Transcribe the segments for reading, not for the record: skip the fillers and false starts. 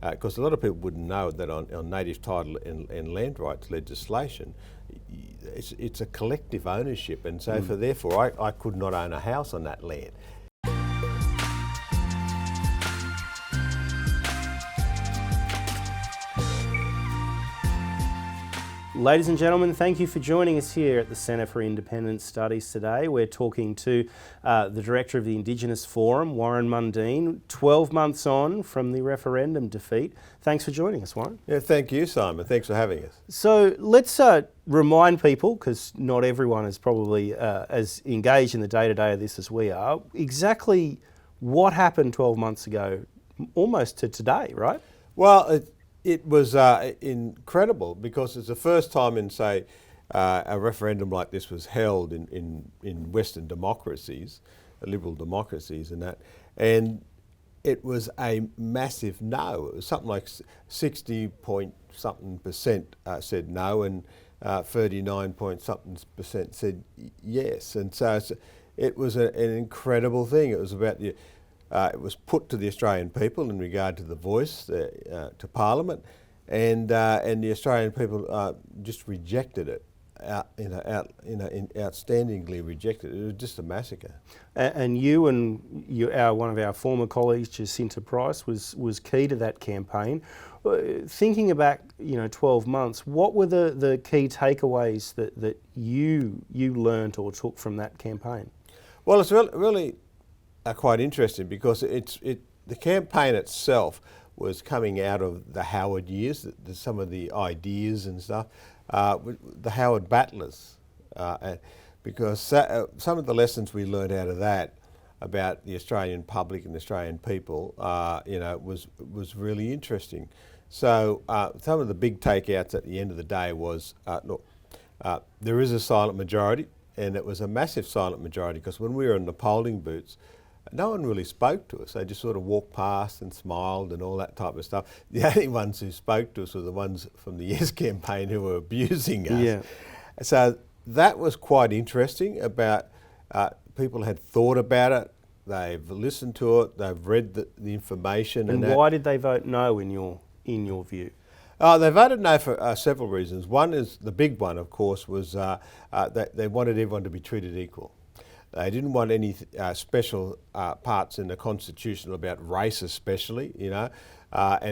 because a lot of people wouldn't know that on native title and land rights legislation, it's a collective ownership, and so therefore I could not own a house on that land. Ladies and gentlemen, thank you for joining us here at the Centre for Independent Studies today. We're talking to the Director of the Indigenous Forum, Warren Mundine, 12 months on from the referendum defeat. Thanks for joining us, Warren. Yeah, thank you, Simon. Thanks for having us. So let's remind people, because not everyone is probably as engaged in the day-to-day of this as we are, exactly what happened 12 months ago, almost to today, right? Well, it was incredible because it's the first time in, say, a referendum like this was held in Western democracies, liberal democracies and that. And it was a massive no. It was something like 60 point something percent said no, and 39 point something percent said yes. And so it was an incredible thing. It was about the it was put to the Australian people in regard to the voice to Parliament, and the Australian people just rejected it, outstandingly rejected it. It was just a massacre. And you and one of our former colleagues, Jacinta Price, was key to that campaign. Thinking back, 12 months, what were the key takeaways that you learnt or took from that campaign? Well, it's really quite interesting because the campaign itself was coming out of the Howard years, some of the ideas and stuff, the Howard battlers, because some of the lessons we learned out of that about the Australian public and the Australian people, was really interesting. So some of the big takeouts at the end of the day was, look, there is a silent majority, and it was a massive silent majority because when we were in the polling booths, no one really spoke to us. They just sort of walked past and smiled and all that type of stuff. The only ones who spoke to us were the ones from the Yes campaign who were abusing us. Yeah. So that was quite interesting about people had thought about it, they've listened to it, they've read the information. And why did they vote no in your view? They voted no for several reasons. One is, the big one of course, was that they wanted everyone to be treated equal. They didn't want any special parts in the Constitution about race especially, and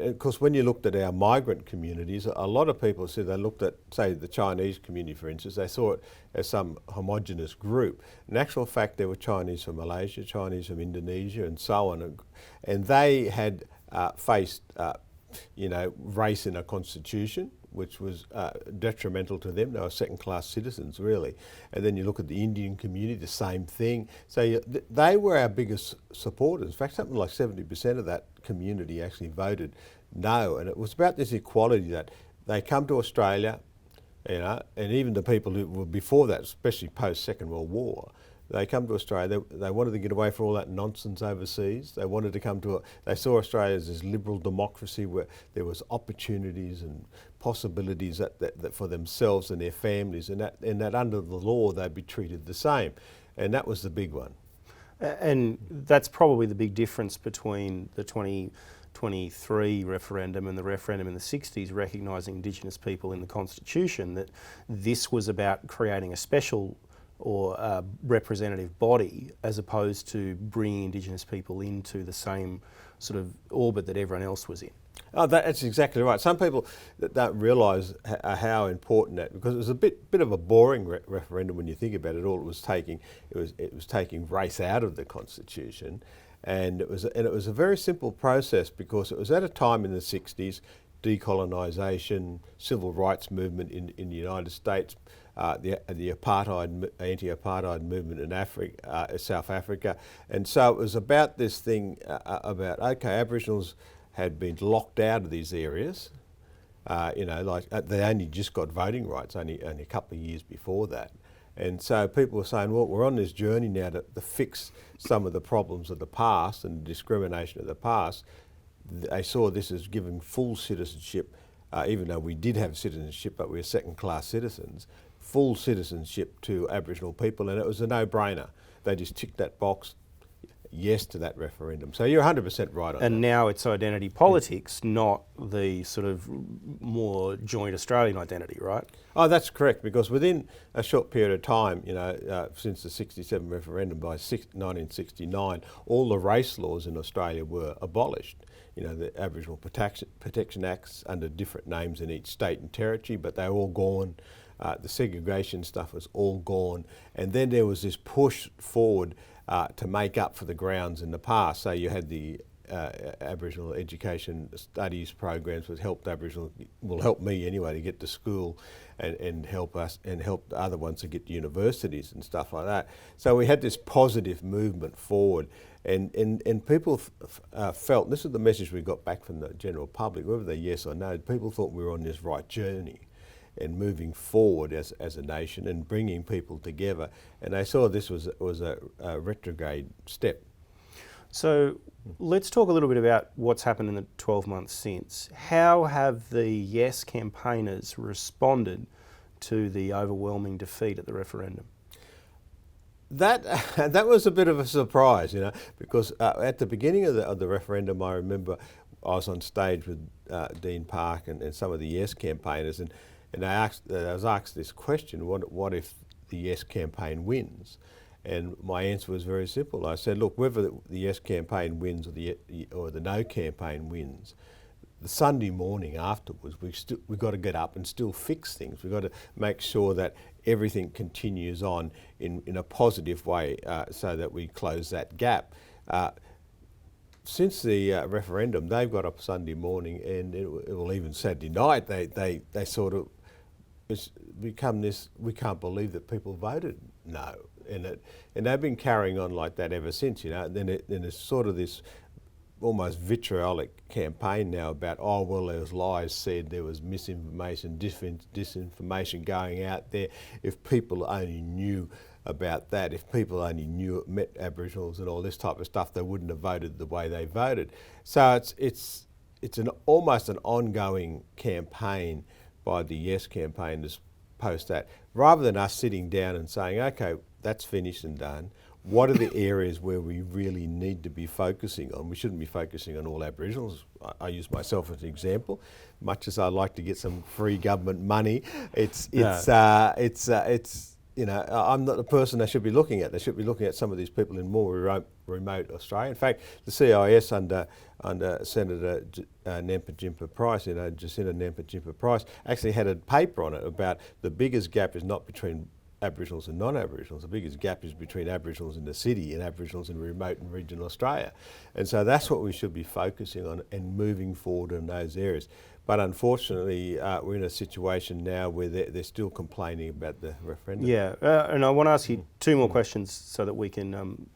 of course when you looked at our migrant communities, a lot of people said they looked at, say, the Chinese community for instance, they saw it as some homogenous group. In actual fact there were Chinese from Malaysia, Chinese from Indonesia and so on, and they had faced race in a constitution, which was detrimental to them. They were second-class citizens, really. And then you look at the Indian community, the same thing. So they were our biggest supporters. In fact, something like 70% of that community actually voted no. And it was about this equality that they come to Australia, and even the people who were before that, especially post-Second World War, they come to Australia, they wanted to get away from all that nonsense overseas. They wanted to come to they saw Australia as this liberal democracy where there was opportunities and possibilities that for themselves and their families, and that under the law they'd be treated the same. And that was the big one. And that's probably the big difference between the 2023 referendum and the referendum in the 60s, recognising Indigenous people in the Constitution, that this was about creating a special or a representative body as opposed to bringing Indigenous people into the same sort of orbit that everyone else was in. Oh, that's exactly right. Some people don't realise how important that, because it was a bit of a boring referendum when you think about it. All it was taking race out of the Constitution, and it was a very simple process because it was at a time in the 60s, decolonisation, civil rights movement in the United States, the anti-apartheid movement in South Africa, and so it was about this thing about, okay, Aboriginals had been locked out of these areas, they only just got voting rights only a couple of years before that, and so people were saying, well, we're on this journey now to fix some of the problems of the past and discrimination of the past. They saw this as giving full citizenship, even though we did have citizenship, but we were second-class citizens, full citizenship to Aboriginal people, and it was a no-brainer. They just ticked that box. yes to that referendum. So you're 100% right on that. And now it's identity politics, not the sort of more joint Australian identity, right? Oh, that's correct, because within a short period of time, since the 67 referendum by 1969, all the race laws in Australia were abolished. The Aboriginal Protection Acts under different names in each state and territory, but they were all gone. The segregation stuff was all gone. And then there was this push forward to make up for the grounds in the past. So you had the Aboriginal education studies programs which helped help me anyway to get to school and help us and help the other ones to get to universities and stuff like that. So we had this positive movement forward, and people felt, this is the message we got back from the general public, whether they're yes or no, people thought we were on this right journey and moving forward as a nation and bringing people together, and they saw this was a retrograde step. So let's talk a little bit about what's happened in the 12 months since. How have the Yes campaigners responded to the overwhelming defeat at the referendum? That was a bit of a surprise, because at the beginning of the referendum, I remember I was on stage with Dean Park and some of the Yes campaigners, and I was asked this question: what if the Yes campaign wins? And my answer was very simple. I said, look, whether the Yes campaign wins or the No campaign wins, the Sunday morning afterwards, we've got to get up and still fix things. We've got to make sure that everything continues on in a positive way, so that we close that gap. Since the referendum, they've got up Sunday morning, and even Saturday night, they sort of, it's become this, we can't believe that people voted no. And they've been carrying on like that ever since, And then there's sort of this almost vitriolic campaign now about, oh, well, there was lies said, there was misinformation, disinformation going out there. If people only knew about that, if people only knew it met Aboriginals and all this type of stuff, they wouldn't have voted the way they voted. So it's almost an ongoing campaign by the Yes campaigners post that, rather than us sitting down and saying, okay, that's finished and done. What are the areas where we really need to be focusing on? We shouldn't be focusing on all Aboriginals. I use myself as an example. Much as I like to get some free government money, I'm not the person they should be looking at. They should be looking at some of these people in more remote Australia. In fact, the CIS under Senator Nampa Jimpa Price, Jacinta Nampa Jimpa Price, actually had a paper on it about the biggest gap is not between Aboriginals and non-Aboriginals. The biggest gap is between Aboriginals in the city and Aboriginals in remote and regional Australia. And so that's what we should be focusing on and moving forward in those areas. But unfortunately, we're in a situation now where they're still complaining about the referendum. Yeah, and I want to ask you two more questions so that we can,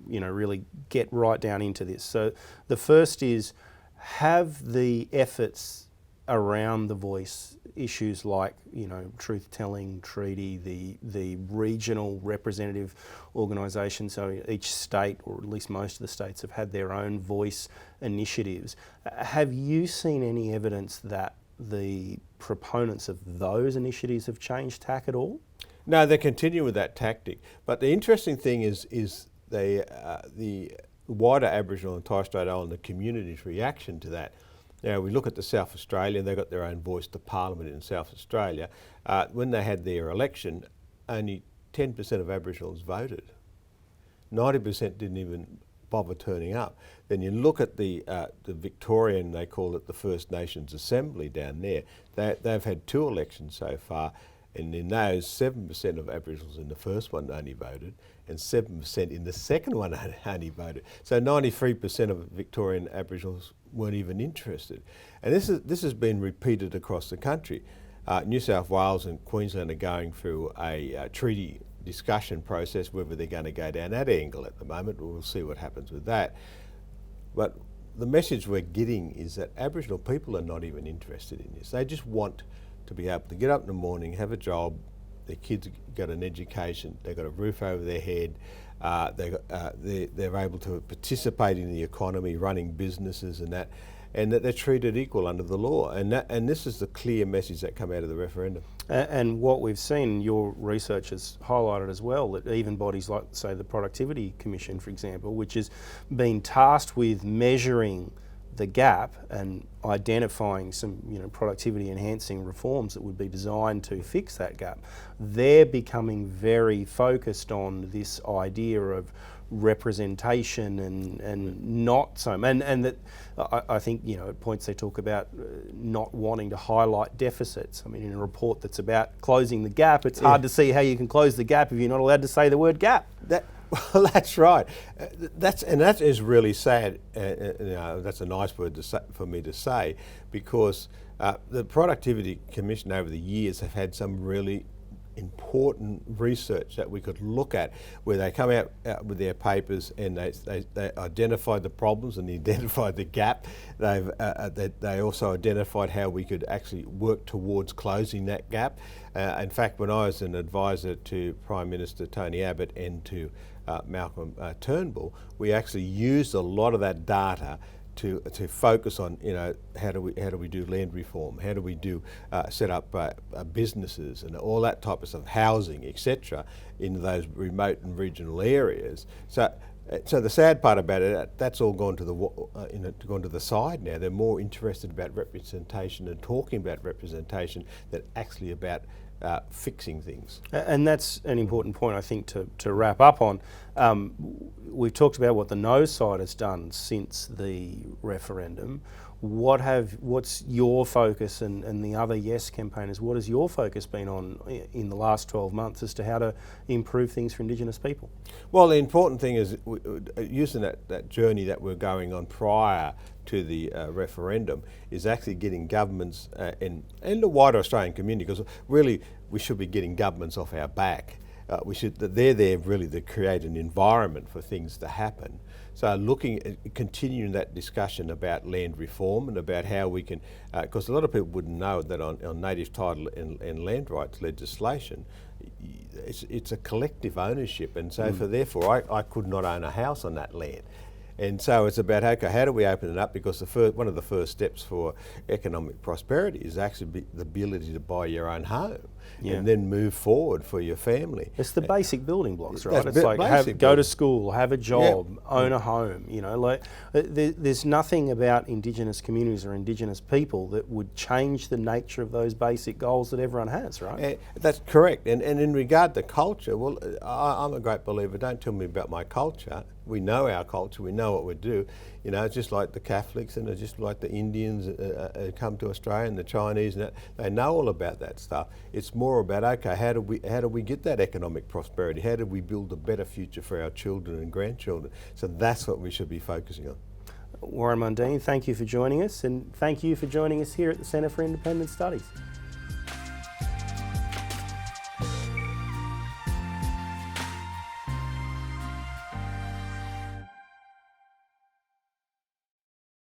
really get right down into this. So the first is, have the efforts around the Voice, issues like, truth-telling treaty, the regional representative organisations, so each state, or at least most of the states, have had their own Voice initiatives. Have you seen any evidence that the proponents of those initiatives have changed tack at all? No, they continue with that tactic. But the interesting thing is the wider Aboriginal and Torres Strait Islander community's reaction to that. Now, we look at the South Australia, they got their own voice to Parliament in South Australia. When they had their election, only 10% of Aboriginals voted. 90% didn't even bother turning up. Then you look at the Victorian, they call it the First Nations Assembly down there. They've had 2 elections so far, and in those, 7% of Aboriginals in the first one only voted, and 7% in the second one only voted. So 93% of Victorian Aboriginals weren't even interested. And this has been repeated across the country. New South Wales and Queensland are going through a treaty discussion process, whether they're going to go down that angle at the moment. We'll see what happens with that. But the message we're getting is that Aboriginal people are not even interested in this. They just want to be able to get up in the morning, have a job, their kids got an education, they've got a roof over their head, they're able to participate in the economy, running businesses and that. and that they're treated equal under the law. And this is the clear message that came out of the referendum. And what we've seen, your research has highlighted as well, that even bodies like, say, the Productivity Commission, for example, which has been tasked with measuring the gap and identifying some, productivity enhancing reforms that would be designed to fix that gap, they're becoming very focused on this idea of representation and not so, and that I think, at points they talk about not wanting to highlight deficits. I mean, in a report that's about closing the gap, it's hard to see how you can close the gap if you're not allowed to say the word gap. Well, that's right. That is really sad. That's a nice word to say, for me to say, because the Productivity Commission over the years have had some really important research that we could look at, where they come out with their papers and they identified the problems and identified the gap. They also identified how we could actually work towards closing that gap. In fact, when I was an advisor to Prime Minister Tony Abbott and to Malcolm Turnbull, we actually used a lot of that data to focus on, how do we do land reform, how do we do set up businesses and all that type of stuff, housing, etc., in those remote and regional areas. So the sad part about it, that's all gone to the side now. They're more interested about representation and talking about representation than actually about fixing things. And that's an important point, I think, to wrap up on. We've talked about what the no side has done since the referendum. What's your focus, and the other yes campaigners, what has your focus been on in the last 12 months as to how to improve things for Indigenous people? Well, the important thing is using that journey that we're going on prior to the referendum is actually getting governments and the wider Australian community, because really we should be getting governments off our back. They're there really to create an environment for things to happen. So continuing that discussion about land reform and about how we can, because a lot of people wouldn't know that on native title and land rights legislation, it's a collective ownership, and so therefore I could not own a house on that land. And so it's about, okay, how do we open it up? Because one of the first steps for economic prosperity is actually the ability to buy your own home and then move forward for your family. It's the basic building blocks, right? It's like go to school, have a job, own a home. There's nothing about Indigenous communities or Indigenous people that would change the nature of those basic goals that everyone has, right? That's correct. And in regard to culture, well, I'm a great believer. Don't tell me about my culture. We know our culture, we know what we do. It's just like the Catholics and it's just like the Indians come to Australia and the Chinese, and they know all about that stuff. It's more about, okay, how do we get that economic prosperity? How do we build a better future for our children and grandchildren? So that's what we should be focusing on. Warren Mundine, thank you for joining us, and thank you for joining us here at the Centre for Independent Studies.